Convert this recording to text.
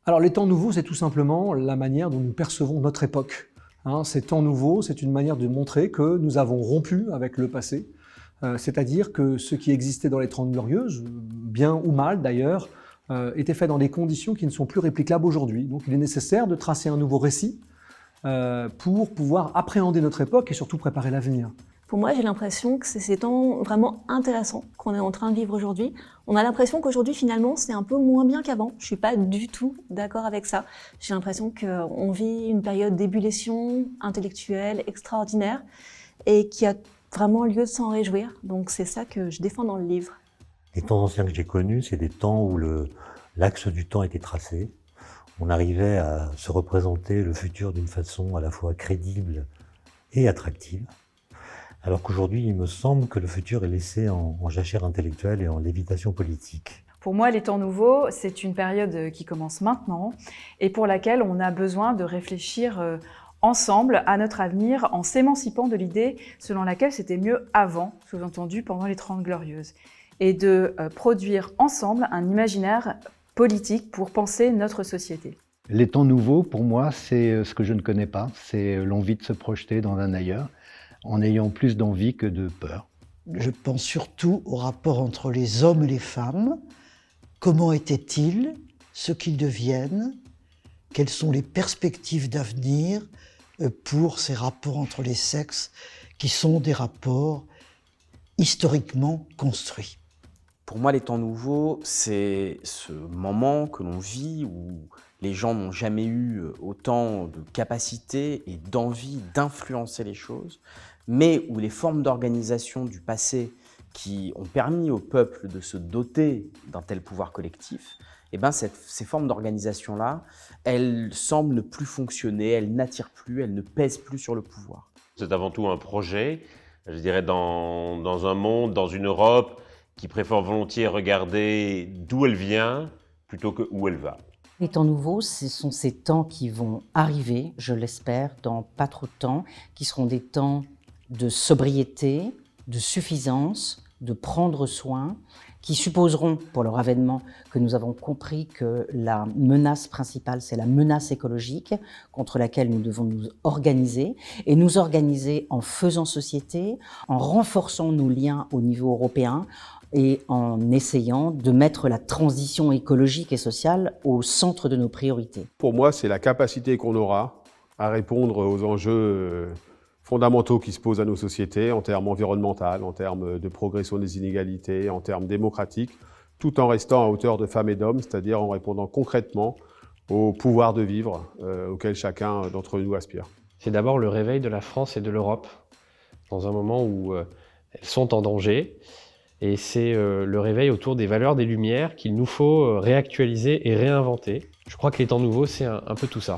Alors les temps nouveaux, c'est tout simplement la manière dont nous percevons notre époque. Ces temps nouveaux, c'est une manière de montrer que nous avons rompu avec le passé, c'est-à-dire que ce qui existait dans les Trente Glorieuses, bien ou mal d'ailleurs, était fait dans des conditions qui ne sont plus réplicables aujourd'hui. Donc il est nécessaire de tracer un nouveau récit pour pouvoir appréhender notre époque et surtout préparer l'avenir. Pour moi, j'ai l'impression que c'est ces temps vraiment intéressants qu'on est en train de vivre aujourd'hui. On a l'impression qu'aujourd'hui, finalement, c'est un peu moins bien qu'avant. Je suis pas du tout d'accord avec ça. J'ai l'impression qu'on vit une période d'ébullition intellectuelle extraordinaire et qu'il y a vraiment lieu de s'en réjouir. Donc c'est ça que je défends dans le livre. Les temps anciens que j'ai connus, c'est des temps où l'axe du temps était tracé. On arrivait à se représenter le futur d'une façon à la fois crédible et attractive. Alors qu'aujourd'hui, il me semble que le futur est laissé en jachère intellectuelle et en lévitation politique. Pour moi, les temps nouveaux, c'est une période qui commence maintenant et pour laquelle on a besoin de réfléchir ensemble à notre avenir en s'émancipant de l'idée selon laquelle c'était mieux avant, sous-entendu pendant les Trente Glorieuses, et de produire ensemble un imaginaire politique pour penser notre société. Les temps nouveaux, pour moi, c'est ce que je ne connais pas, c'est l'envie de se projeter dans un ailleurs, en ayant plus d'envie que de peur. Je pense surtout au rapport entre les hommes et les femmes. Comment étaient-ils, ce qu'ils deviennent, quelles sont les perspectives d'avenir pour ces rapports entre les sexes qui sont des rapports historiquement construits. Pour moi, les temps nouveaux, c'est ce moment que l'on vit où les gens n'ont jamais eu autant de capacité et d'envie d'influencer les choses, mais où les formes d'organisation du passé qui ont permis au peuple de se doter d'un tel pouvoir collectif, ces formes d'organisation-là, elles semblent ne plus fonctionner, elles n'attirent plus, elles ne pèsent plus sur le pouvoir. C'est avant tout un projet, je dirais, dans un monde, dans une Europe qui préfère volontiers regarder d'où elle vient plutôt que où elle va. Les temps nouveaux, ce sont ces temps qui vont arriver, je l'espère, dans pas trop de temps, qui seront des temps de sobriété, de suffisance, de prendre soin, qui supposeront, pour leur avènement, que nous avons compris que la menace principale, c'est la menace écologique contre laquelle nous devons nous organiser, et nous organiser en faisant société, en renforçant nos liens au niveau européen, et en essayant de mettre la transition écologique et sociale au centre de nos priorités. Pour moi, c'est la capacité qu'on aura à répondre aux enjeux fondamentaux qui se posent à nos sociétés en termes environnementaux, en termes de progression des inégalités, en termes démocratiques, tout en restant à hauteur de femmes et d'hommes, c'est-à-dire en répondant concrètement au pouvoir de vivre auquel chacun d'entre nous aspire. C'est d'abord le réveil de la France et de l'Europe, dans un moment où elles sont en danger. Et c'est le réveil autour des valeurs des Lumières qu'il nous faut réactualiser et réinventer. Je crois que les temps nouveaux, c'est un peu tout ça.